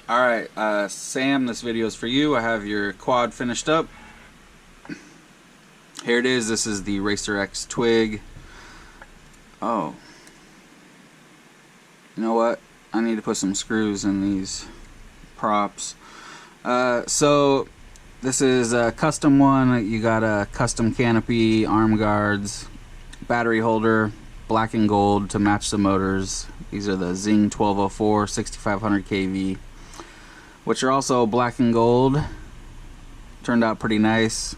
Alright, Sam, this video is for you. I have your quad finished up. Here it is. This is the Racer X twig. Oh. You know what? I need to put some screws in these props. So this is a custom one. You got a custom canopy, arm guards, battery holder, black and gold to match the motors. These are the Zing 1204 6500 kV, which are also black and gold. Turned out pretty nice.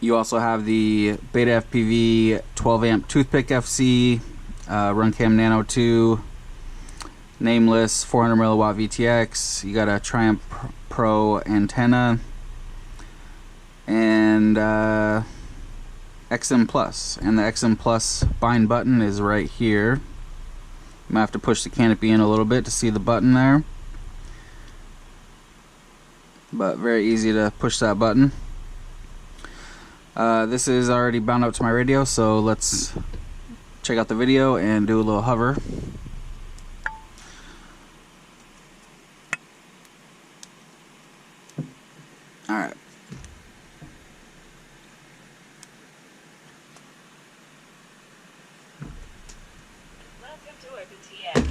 You also have the Beta FPV 12 amp toothpick FC, Runcam Nano 2, nameless 400 milliwatt VTX. You got a Triumph Pro antenna and XM Plus, and the XM Plus bind button is right here. I'm gonna have to push the canopy in a little bit to see the button there, but very easy to push that button. This is already bound up to my radio, so let's check out the video and do a little hover. Alright. Welcome to OpenTX.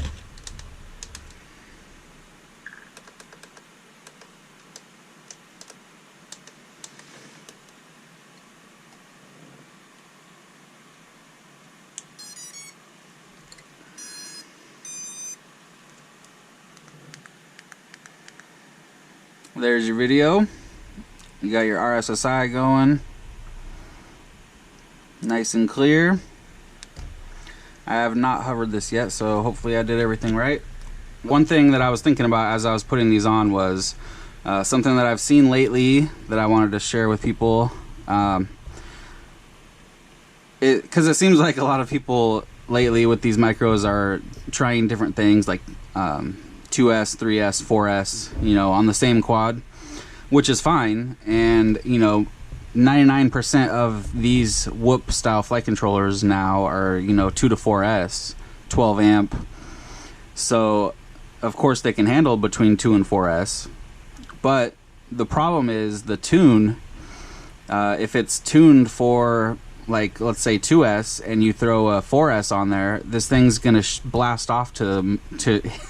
There's your video. You got your RSSI going. Nice and clear. I have not hovered this yet, so hopefully I did everything right. One thing that I was thinking about as I was putting these on was something that I've seen lately that I wanted to share with people. Because it seems like a lot of people lately with these micros are trying different things, like 2S, 3S, 4S, you know, on the same quad, which is fine. And, you know, 99% of these Whoop style flight controllers now are, you know, 2 to 4S, 12 amp. So, of course, they can handle between 2 and 4S. But the problem is the tune. If it's tuned for, like, let's say 2S, and you throw a 4S on there, this thing's gonna blast off to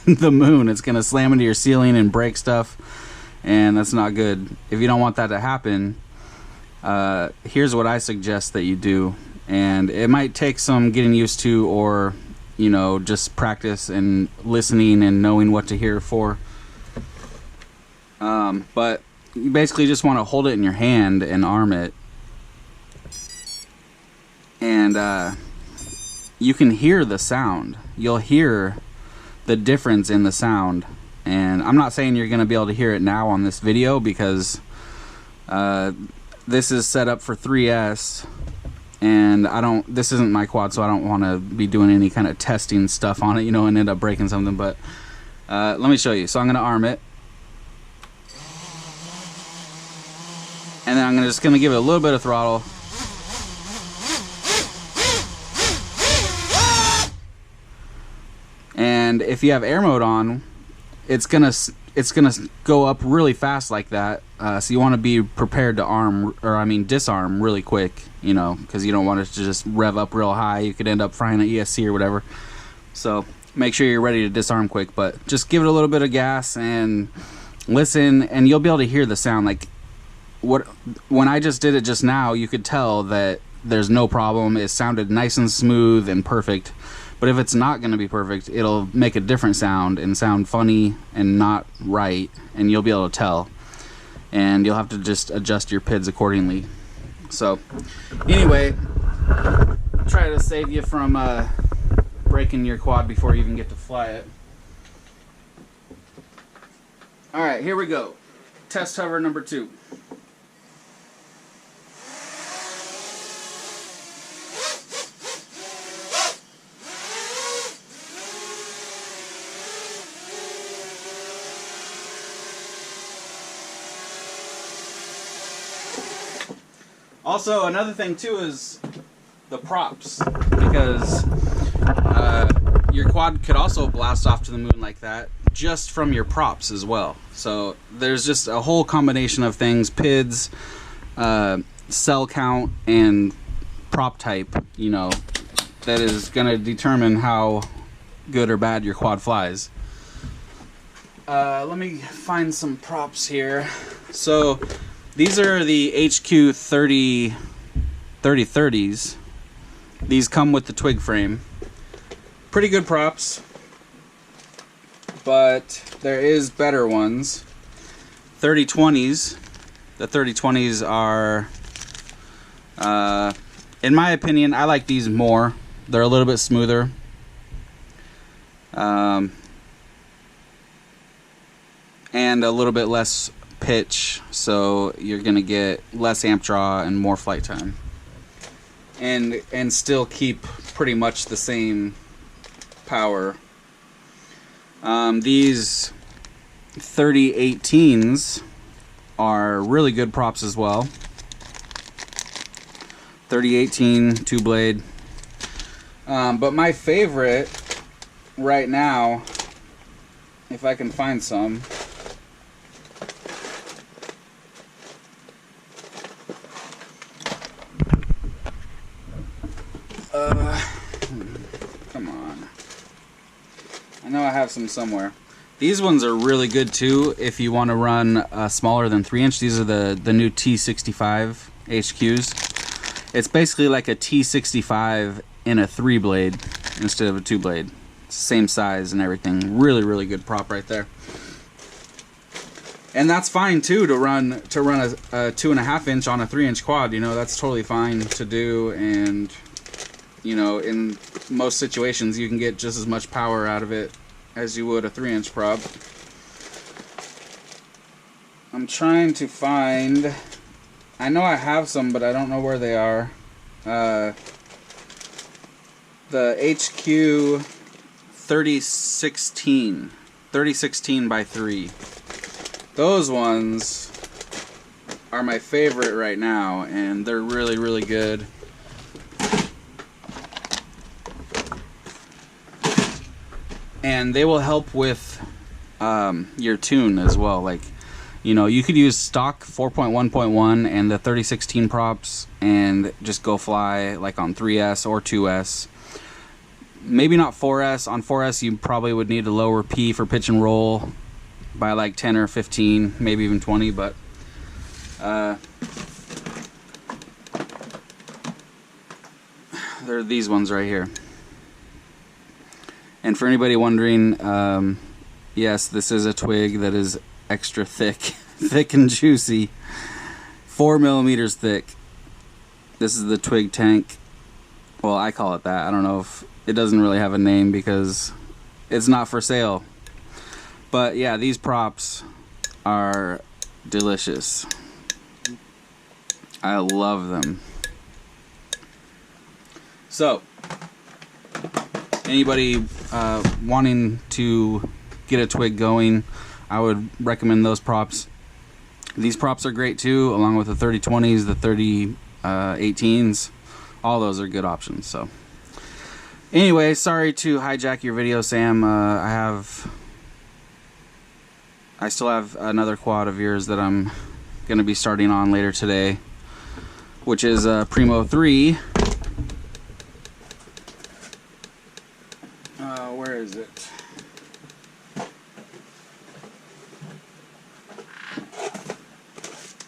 the moon. It's gonna slam into your ceiling and break stuff, and that's not good. If you don't want that to happen, here's what I suggest that you do, and it might take some getting used to, or, you know, just practice and listening and knowing what to hear for. But you basically just want to hold it in your hand and arm it. And you can hear the sound. You'll hear the difference in the sound. And I'm not saying you're going to be able to hear it now on this video, because this is set up for 3S, and this isn't my quad, so I don't want to be doing any kind of testing stuff on it, you know, and end up breaking something. But let me show you. So I'm going to arm it, and then I'm just going to give it a little bit of throttle. And if you have air mode on, it's gonna go up really fast like that. So you want to be prepared to disarm really quick, you know, because you don't want it to just rev up real high. You could end up frying an ESC or whatever. So make sure you're ready to disarm quick, but just give it a little bit of gas and listen, and you'll be able to hear the sound. Like when I just did it just now, you could tell that there's no problem. It sounded nice and smooth and perfect. But if it's not going to be perfect, it'll make a different sound and sound funny and not right, and you'll be able to tell. And you'll have to just adjust your PIDs accordingly. So, anyway, try to save you from breaking your quad before you even get to fly it. Alright, here we go. Test hover number 2. Also, another thing too is the props, because your quad could also blast off to the moon like that just from your props as well. So there's just a whole combination of things, PIDs, cell count, and prop type, you know, that is going to determine how good or bad your quad flies. Let me find some props here. So these are the HQ 3030s. These come with the twig frame. Pretty good props, but there is better ones. 3020s. The 3020s are, in my opinion, I like these more. They're a little bit smoother. And a little bit less pitch, so you're gonna get less amp draw and more flight time, and still keep pretty much the same power. These 3018s are really good props as well. 3018 two blade, but my favorite right now, if I can find some, come on. I know I have some somewhere. These ones are really good too if you want to run smaller than 3-inch. These are the new T65 HQs. It's basically like a T65 in a 3-blade instead of a 2-blade. Same size and everything. Really, really good prop right there. And that's fine too to run a 2.5-inch on a 3-inch quad. You know, that's totally fine to do, and you know, in most situations you can get just as much power out of it as you would a 3-inch prop. I'm trying to find, I know I have some, but I don't know where they are. The HQ 3016 by 3. Those ones are my favorite right now, and they're really, really good. And they will help with your tune as well. Like, you know, you could use stock 4.1.1 and the 3016 props and just go fly like on 3S or 2S. Maybe not 4S. On 4S you probably would need to lower P for pitch and roll by like 10 or 15, maybe even 20, but there are these ones right here. And for anybody wondering, yes, this is a twig that is extra thick, thick and juicy, 4 millimeters thick. This is the twig tank. Well, I call it that. I don't know if it doesn't really have a name because it's not for sale. But yeah, these props are delicious. I love them. So, anybody wanting to get a twig going, I would recommend those props. These props are great too, along with the 3020s, the 3018s. All those are good options. So, anyway, sorry to hijack your video, Sam. I still have another quad of yours that I'm going to be starting on later today, which is Primo 3. Where is it?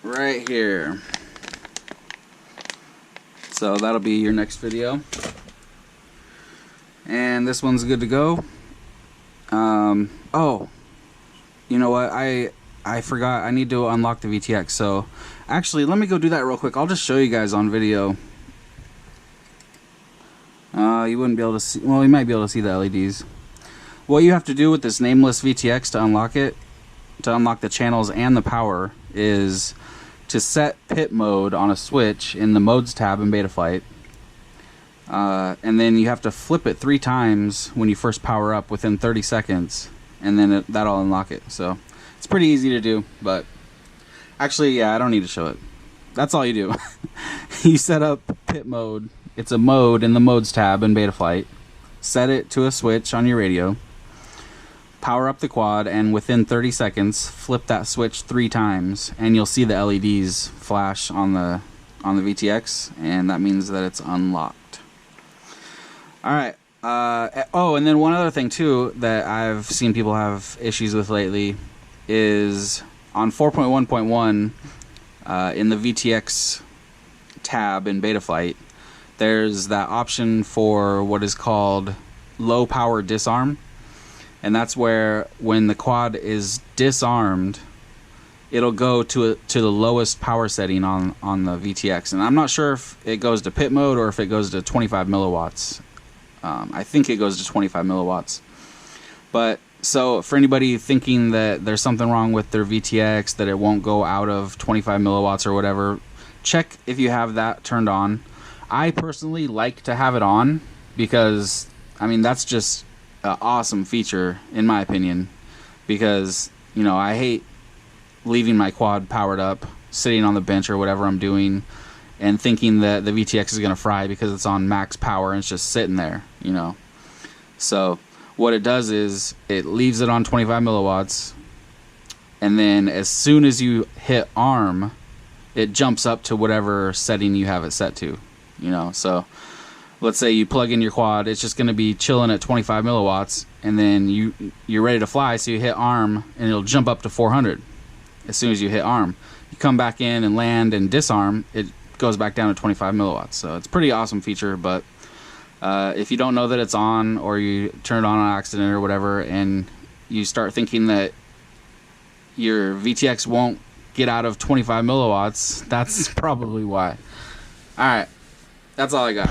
Right here. So that'll be your next video. And this one's good to go. Oh, you know what? I forgot. I need to unlock the VTX. So actually, let me go do that real quick. I'll just show you guys on video. You wouldn't be able to see. Well, you might be able to see the LEDs. What you have to do with this nameless VTX to unlock it, to unlock the channels and the power, is to set pit mode on a switch in the modes tab in Betaflight. And then you have to flip it 3 times when you first power up within 30 seconds, and then that'll unlock it. So it's pretty easy to do, but actually, yeah, I don't need to show it. That's all you do. You set up pit mode. It's a mode in the modes tab in Betaflight. set it to a switch on your radio, power up the quad, and within 30 seconds, flip that switch 3 times, and you'll see the LEDs flash on the VTX, and that means that it's unlocked. All right. Oh, and then one other thing too that I've seen people have issues with lately is on 4.1.1 in the VTX tab in Betaflight, there's that option for what is called low power disarm, and that's where when the quad is disarmed, it'll go to the lowest power setting on the VTX, and I'm not sure if it goes to pit mode or if it goes to 25 milliwatts. I think it goes to 25 milliwatts. But so for anybody thinking that there's something wrong with their VTX, that it won't go out of 25 milliwatts or whatever, check if you have that turned on. I personally like to have it on because, I mean, that's just an awesome feature in my opinion, because, you know, I hate leaving my quad powered up, sitting on the bench or whatever I'm doing, and thinking that the VTX is going to fry because it's on max power and it's just sitting there, you know. So what it does is it leaves it on 25 milliwatts, and then as soon as you hit ARM, it jumps up to whatever setting you have it set to, you know. So let's say you plug in your quad, it's just going to be chilling at 25 milliwatts, and then you're ready to fly, so you hit ARM, and it'll jump up to 400 as soon as you hit ARM. You come back in and land and disarm, it goes back down to 25 milliwatts. So it's a pretty awesome feature, but if you don't know that it's on, or you turn it on accident or whatever, and you start thinking that your VTX won't get out of 25 milliwatts, that's probably why. Alright, that's all I got.